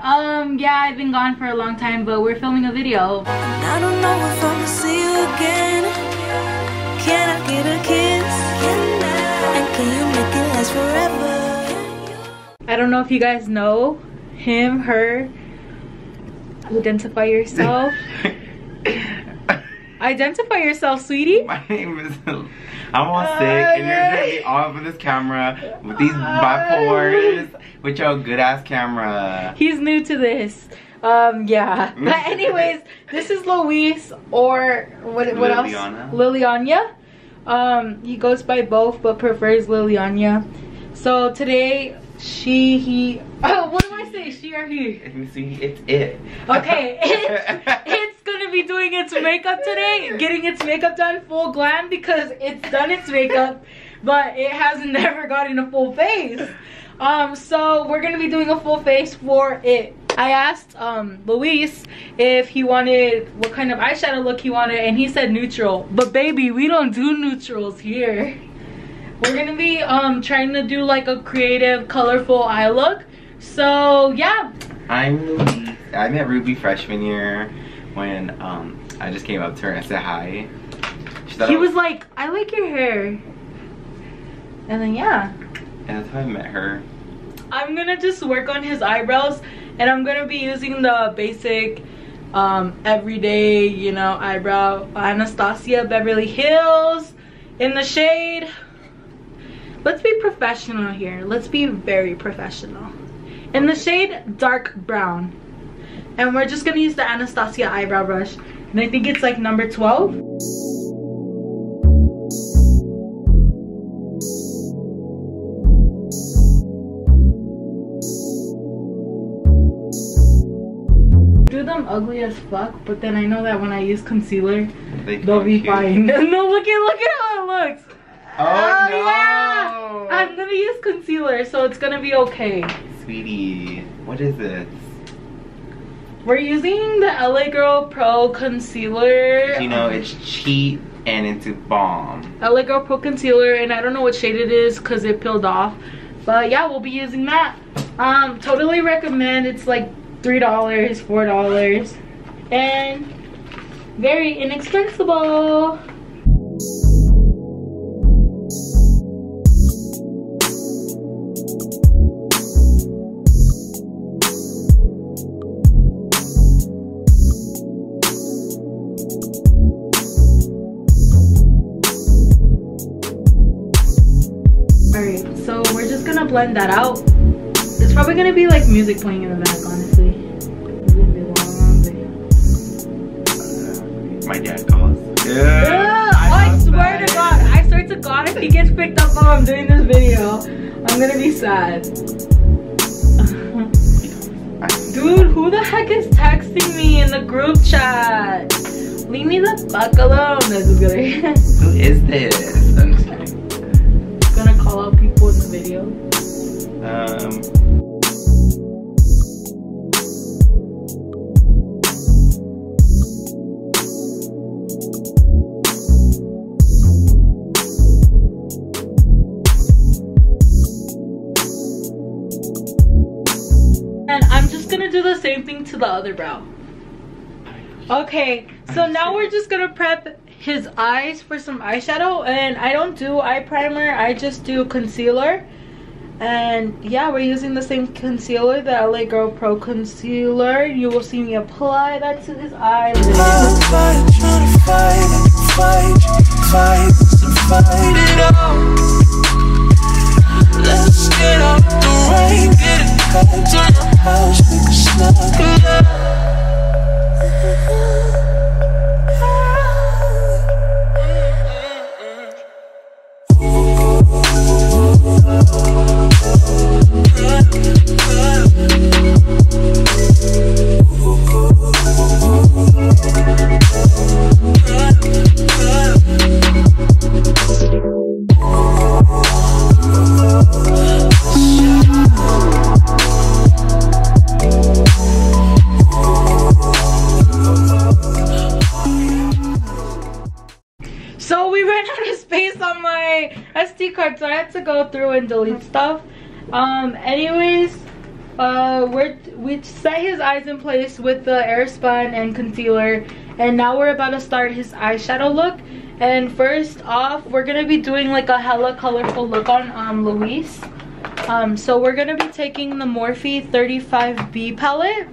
Yeah, I've been gone for a long time, but we're filming a video. I don't know if I'm gonna see you again. Can I get a kiss? And can you make it last forever? I don't know if you guys know him, her. Identify yourself. Identify yourself, sweetie. My name is... I'm all sick and you're gonna be all up in this camera with these bipolars with your good ass camera. He's new to this. Yeah. But anyways, this is Luis, or what else? Liliana. He goes by both but prefers Liliana. So today he what do I say? She or he? It's it. Okay. It's gonna be doing its makeup today, getting its makeup done full glam because it's done its makeup, but it has never gotten a full face. So we're gonna be doing a full face for it. I asked Luis if he wanted what kind of eyeshadow look he wanted, and he said neutral. But baby, we don't do neutrals here. We're gonna be trying to do like a creative, colorful eye look. So yeah. I'm Luis. I met Ruby freshman year when I just came up to her and I said hi. He was like, I like your hair. And then yeah. And that's how I met her. I'm gonna just work on his eyebrows, and I'm gonna be using the basic everyday, you know, eyebrow Anastasia Beverly Hills in the shade. Let's be professional here. Let's be very professional. In the shade dark brown. And we're just gonna use the Anastasia eyebrow brush. And I think it's like number 12. Do them ugly as fuck, but then I know that when I use concealer, they'll be fine. No, look at how it looks. Oh no! Yeah! I'm gonna use concealer, so it's gonna be okay. Sweetie, what is this? We're using the LA Girl Pro Concealer. You know, it's cheap and it's bomb. LA Girl Pro Concealer, and I don't know what shade it is because it peeled off. But yeah, we'll be using that. Totally recommend. It's like $3, $4, and very inexpensive. Alright, so we're just gonna blend that out. It's probably gonna be like music playing in the back, honestly. My dad calls. Yeah, I swear to God. I swear to God, if he gets picked up while I'm doing this video, I'm gonna be sad. Dude, who the heck is texting me in the group chat? Leave me the fuck alone. This is good. Who is this? I'm just kidding. Gonna call out people in the video. And I'm just gonna do the same thing to the other brow. Okay, so now we're just gonna prep his eyes for some eyeshadow, and I don't do eye primer, I just do concealer. And yeah, we're using the same concealer, the LA Girl Pro Concealer. You will see me apply that to his eyelids. Fight it out. Let's get out the rain, get it back to your house, we can snuggle up. So we ran out of space on my SD card, so I had to go through and delete stuff. Anyways, we set his eyes in place with the Airspun and concealer, and now we're about to start his eyeshadow look. And first off, we're gonna be doing like a hella colorful look on Luis. So we're gonna be taking the Morphe 35B palette,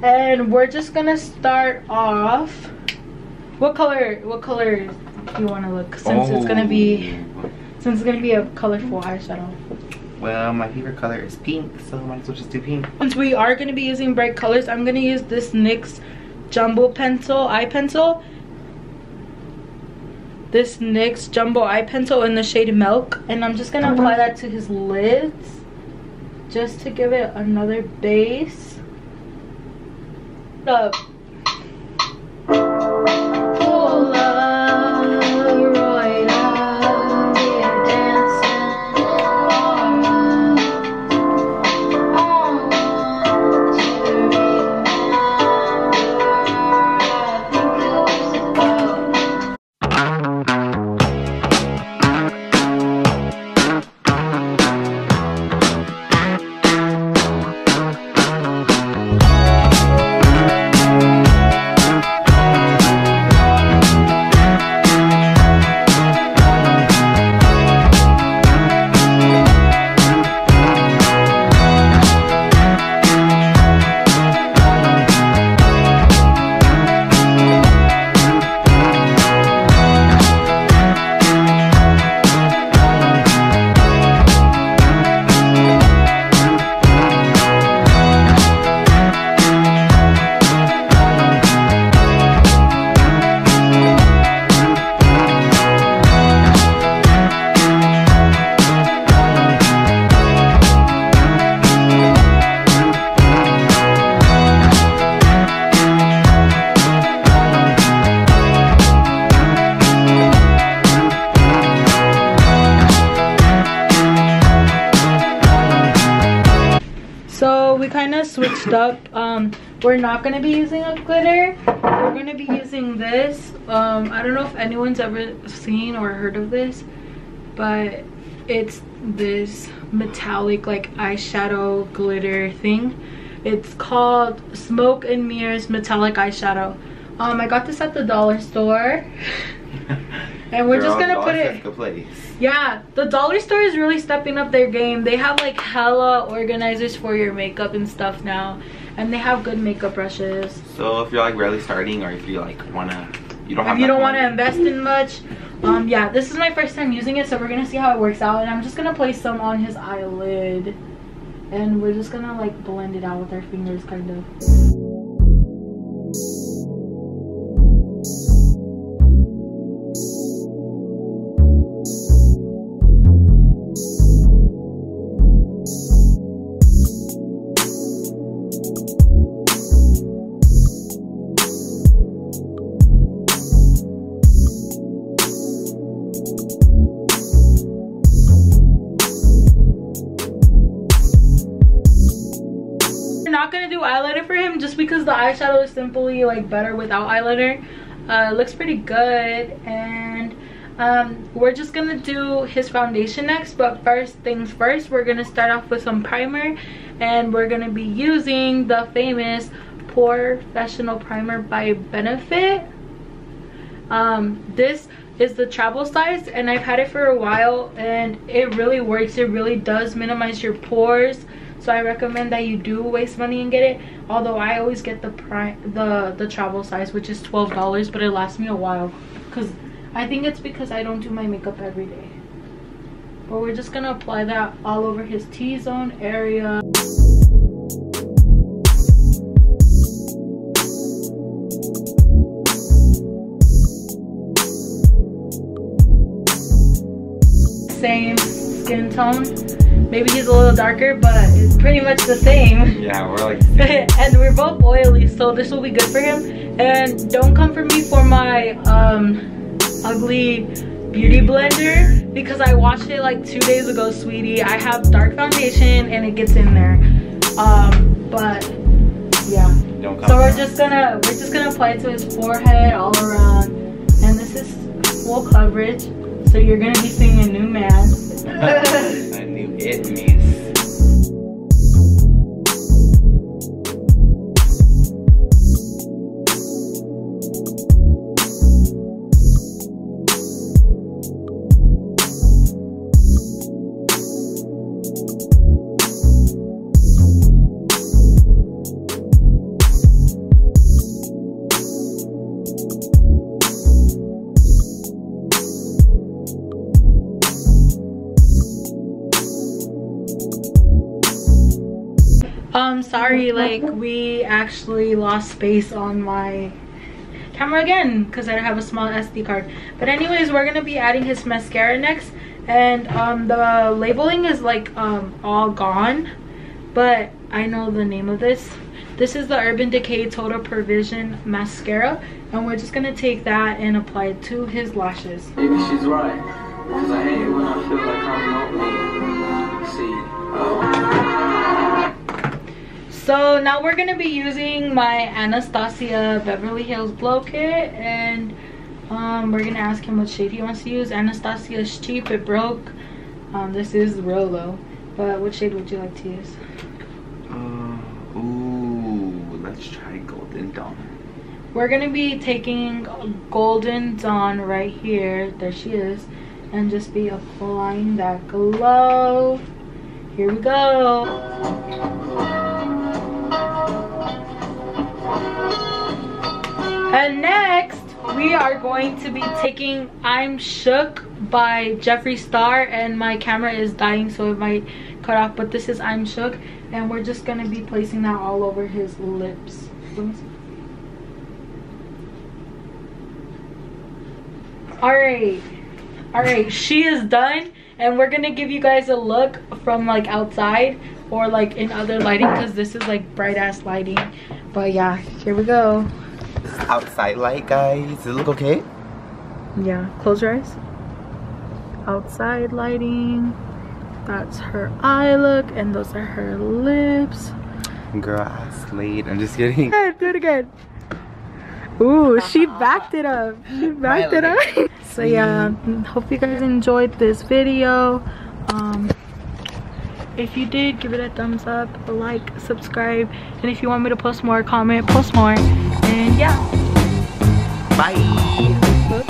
and we're just gonna start off. What color do you want to look, since it's gonna be a colorful eyeshadow? Well, my favorite color is pink, so I might as well just do pink. Since we are going to be using bright colors, I'm going to use this NYX Jumbo Eye Pencil. This NYX Jumbo Eye Pencil in the shade Milk. And I'm just going to apply that to his lids, just to give it another base. Up. So we kind of switched up. We're not going to be using a glitter. We're going to be using this. I don't know if anyone's ever seen or heard of this, but it's this metallic like eyeshadow glitter thing. It's called Smoke and Mirrors Metallic Eyeshadow. I got this at the dollar store. And we're just gonna put it. Yeah, the dollar store is really stepping up their game. They have like hella organizers for your makeup and stuff now, and they have good makeup brushes. So if you're like barely starting, or if you like you don't want to invest in much, yeah, this is my first time using it, so we're gonna see how it works out. And I'm just gonna place some on his eyelid, and we're just gonna like blend it out with our fingers, kind of. Not gonna do eyeliner for him just because the eyeshadow is simply like better without eyeliner. It looks pretty good, and we're just gonna do his foundation next. But first things first, we're gonna start off with some primer, and we're gonna be using the famous Professional Primer by Benefit. This is the travel size, and I've had it for a while, and it really works. It really does minimize your pores. So I recommend that you do waste money and get it. Although I always get the travel size, which is $12, but it lasts me a while. I think it's because I don't do my makeup every day. But we're just gonna apply that all over his T-zone area. Same skin tone. Maybe he's a little darker, but it's pretty much the same. Yeah, we're like and we're both oily, so this will be good for him. And don't come for me for my ugly beauty blender, because I washed it like 2 days ago, sweetie. I have dark foundation and it gets in there. But yeah. So we're just gonna apply it to his forehead all around. And this is full coverage, so you're gonna be seeing a new man. I knew it, miss. sorry, like we actually lost space on my camera again because I have a small SD card. But anyways, we're gonna be adding his mascara next, and the labeling is like all gone, but I know the name of this. This is the Urban Decay Total Provision Mascara, and we're just gonna take that and apply it to his lashes. Maybe she's right, because I hate when I feel like I'm not me. See. So now we're gonna be using my Anastasia Beverly Hills Glow Kit, and we're gonna ask him what shade he wants to use. Anastasia's cheap, it broke. This is real low, but what shade would you like to use? Let's try Golden Dawn. We're gonna be taking Golden Dawn right here, there she is, and just be applying that glow. Here we go. And next we are going to be taking I'm Shook by Jeffree Star, and my camera is dying so it might cut off, but this is I'm Shook, and we're just gonna be placing that all over his lips. Alright, she is done, and we're gonna give you guys a look from like outside or like in other lighting, because this is like bright ass lighting. But yeah, here we go. Outside light, guys. Does it look okay? Yeah, close your eyes. Outside lighting. That's her eye look, and those are her lips. Girl, I slayed. I'm just kidding. Do it again. Ooh, she backed it up. She backed it up. So yeah, hope you guys enjoyed this video. If you did, give it a thumbs up, a like, subscribe, and if you want me to post more, comment, post more. And yeah, Bye.